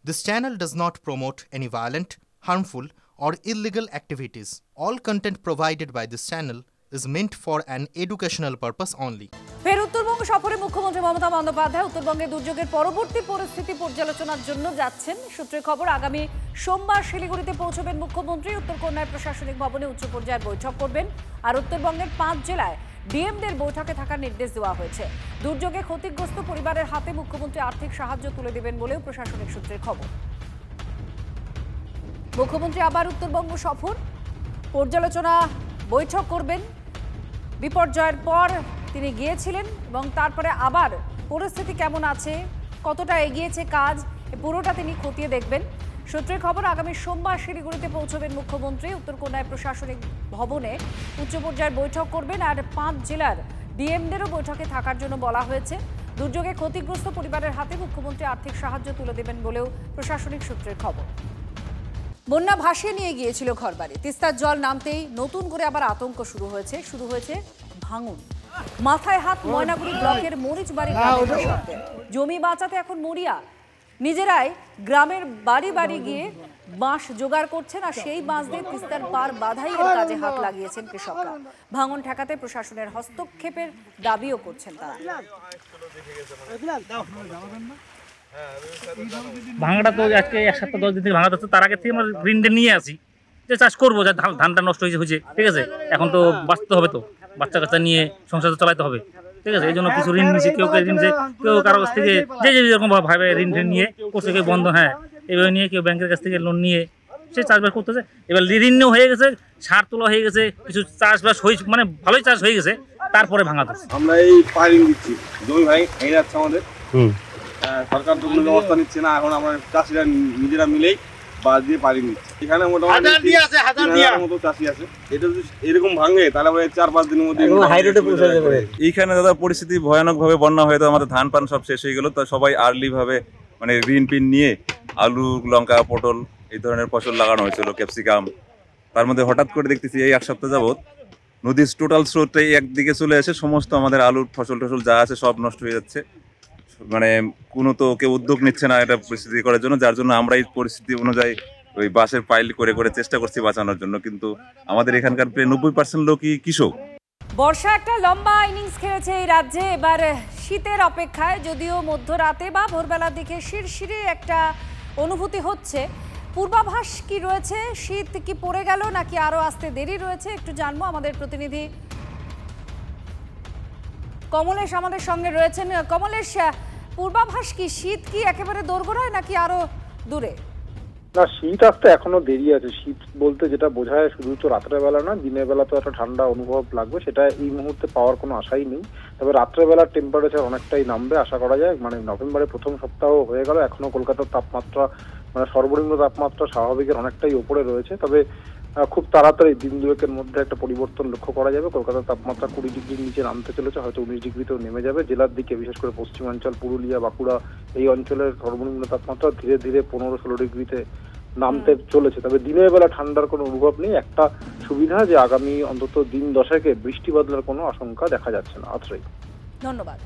This channel does not promote any violent, harmful, or illegal activities. All content provided by this channel is meant for an educational purpose only. ফের উত্তরবঙ্গ সফরে মুখ্যমন্ত্রী মমতা বন্দ্যোপাধ্যায় উত্তরবঙ্গে দুর্যোগের পরবর্তী পরিস্থিতি পর্যালোচনার জন্য যাচ্ছেন। সূত্রের খবর, আগামী সোমবার শিলিগুড়িতে পৌঁছবেন মুখ্যমন্ত্রী। উত্তরকন্যায় প্রশাসনিক ভবনে উচ্চ পর্যায়ের বৈঠক করবেন। আর উত্তরবঙ্গের 5 জেলায় ডিএমদের বৈঠকে থাকার নির্দেশ দেওয়া হয়েছে। দুর্যোগে ক্ষতিগ্রস্ত পরিবারের হাতে মুখ্যমন্ত্রী আর্থিক সাহায্য তুলে দেবেন বলেও প্রশাসনিক সূত্রের খবর। মুখ্যমন্ত্রী আবার উত্তরবঙ্গ সফর, পর্যালোচনা বৈঠক করবেন। বিপর্যয়ের পর তিনি গিয়েছিলেন এবং তারপরে আবার পরিস্থিতি কেমন আছে, কতটা এগিয়েছে কাজ, পুরোটা তিনি খতিয়ে দেখবেন। সূত্রের খবর, আগামী সোমবার শিলিগুড়িতে পৌঁছবেন মুখ্যমন্ত্রী। উত্তরকন্যায় প্রশাসনিক ভবনে উচ্চ পর্যায়ের বৈঠক করবেন। আর 5 জেলার ডিএমদেরও বৈঠকে থাকার জন্য বলা হয়েছে। দুর্যোগে ক্ষতিগ্রস্ত পরিবারের হাতে মুখ্যমন্ত্রী আর্থিক সাহায্য তুলে দেবেন বলেও প্রশাসনিক সূত্রের খবর। বন্যা ভাসিয়ে নিয়ে গিয়েছিল ঘরবাড়ি। তিস্তার জল নামতেই নতুন করে আবার আতঙ্ক শুরু হয়েছে ভাঙন। মাথায় হাত ময়নাগুড়ি ব্লকের মরিচবাড়ি গ্রামের কৃষকদের। জমি বাঁচাতে এখন মরিয়া। নিজেরাই গ্রামের বাড়ি বাড়ি গিয়ে বাঁশ জোগাড় করছেন, আর সেই বাঁশ দিয়ে তিস্তার পার বাধাইয়ের কাজে হাত লাগিয়েছেন কৃষকরা। ভাঙন ঠেকাতে প্রশাসনের হস্তক্ষেপের দাবিও করছেন তারা। ভাঙাটা তো আজকে 1 সপ্তাহ 10 দিন থেকে ভাঙা যাচ্ছে। তার আগে থেকে আমরা ঋণ নিয়ে আসি যে চাষ করবো, যা ধানটা নষ্ট হয়েছে, ঠিক আছে। এখন তো বাঁচতে হবে, তো বাচ্চা কাচ্চা নিয়ে সংসার চালাতে হবে, ঠিক আছে। এই জন্য কিছু ঋণ নিয়েছে, কেউ ঋণ নিয়েছে, কেউ কারো কাছ থেকে যে যেরকম ভাবে ঋণ নিয়ে করছে, কেউ বন্ধ, এইভাবে নিয়ে, কেউ ব্যাংকের কাছ থেকে লোন নিয়ে সে চাষবাস করতেছে। এবার ঋণও হয়ে গেছে, সার তোলা হয়ে গেছে, কিছু চাষবাস হয়েছে, মানে ভালোই চাষ হয়ে গেছে, তারপরে ভাঙা যাচ্ছে। আমরা এই পাইলিং দিচ্ছি, জমি ভেঙে যাচ্ছে আমাদের। সরকার তো কোনো ব্যবস্থা নিচ্ছে না। এখন আমরা চাষিরা নিজেরা মিলেই বাঁশ দিয়ে পাইলিং দিচ্ছি। এখানে মোটামুটি 1000 মতো চাষি আছে। এটা যদি এরকম ভাঙে তাহলে আমরা 4-5 দিনের মধ্যে এইখানে দাদা পরিস্থিতি ভয়ানক ভাবে বন্যা হয়ে তো আমাদের ধান পান সব শেষ হয়ে গেল। তো সবাই আর্লি ভাবে মানে ঋণ পিন নিয়ে আলু, লঙ্কা, পটল এই ধরনের ফসল লাগানো হয়েছিল, ক্যাপসিকাম। তার মধ্যে হঠাৎ করে দেখতেছি এই 1 সপ্তাহ যাবত নদীর টোটাল স্রোতটাই একদিকে চলে আসে। সমস্ত আমাদের আলুর ফসল যা আছে সব নষ্ট হয়ে যাচ্ছে। মানে কোনো তো কেউ উদ্যোগ নিচ্ছে না এটা পরিস্থিতি করার জন্য, যার জন্য আমরা এই পরিস্থিতি অনুযায়ী ওই বাঁশের পাইল করে চেষ্টা করছি বাঁচানোর জন্য। কিন্তু আমাদের এখানকার প্রায় 90% লোকই কৃষক। বর্ষা একটা লম্বা ইনিংস খেলেছে এই রাজ্যে। এবার শীতের অপেক্ষায়, যদিও মধ্যরাতে বা ভোরবেলার দিকে শিরশিরে একটা অনুভূতি হচ্ছে। পূর্বাভাস কি রয়েছে? শীত কি পড়ে গেল নাকি আরো আসতে দেরি রয়েছে? একটু জানবো। আমাদের প্রতিনিধি কমলেশ আমাদের সঙ্গে রয়েছেন। কমলেশ, পূর্বাভাস কি? শীত কি একেবারে দোরগোড়ায় নাকি আরো দূরে? না, শীত আসতে এখনো দেরি আছে। শীত বলতে যেটা বোঝায় শুধু তো রাত্রের বেলা না, দিনের বেলা তো একটা ঠান্ডা অনুভব লাগবে, সেটা এই মুহূর্তে পাওয়ার কোনো আশাই নেই। তবে রাত্রের বেলার টেম্পারেচার অনেকটাই নামবে আশা করা যায়। মানে নভেম্বরের প্রথম সপ্তাহ হয়ে গেল, এখনো কলকাতার তাপমাত্রা মানে সর্বনিম্ন তাপমাত্রা স্বাভাবিকের অনেকটাই ওপরে রয়েছে। তবে খুব তাড়াতাড়ি দিন দুয়েকের মধ্যে একটা পরিবর্তন লক্ষ্য করা যাবে। কলকাতার তাপমাত্রা 20 ডিগ্রির নিচে নামতে চলেছে, হয়তো 19 ডিগ্রিতেও নেমে যাবে। জেলার দিকে বিশেষ করে পশ্চিমাঞ্চল, পুরুলিয়া, বাঁকুড়া এই অঞ্চলের সর্বনিম্ন তাপমাত্রা ধীরে ধীরে 15-16 ডিগ্রিতে নামতে চলেছে। তবে দিনের বেলা ঠান্ডার কোনো অনুভব নেই। একটা সুবিধা যে আগামী অন্তত দিন 10 বৃষ্টি বাদলার কোনো আশঙ্কা দেখা যাচ্ছে না। আত্রেই ধন্যবাদ।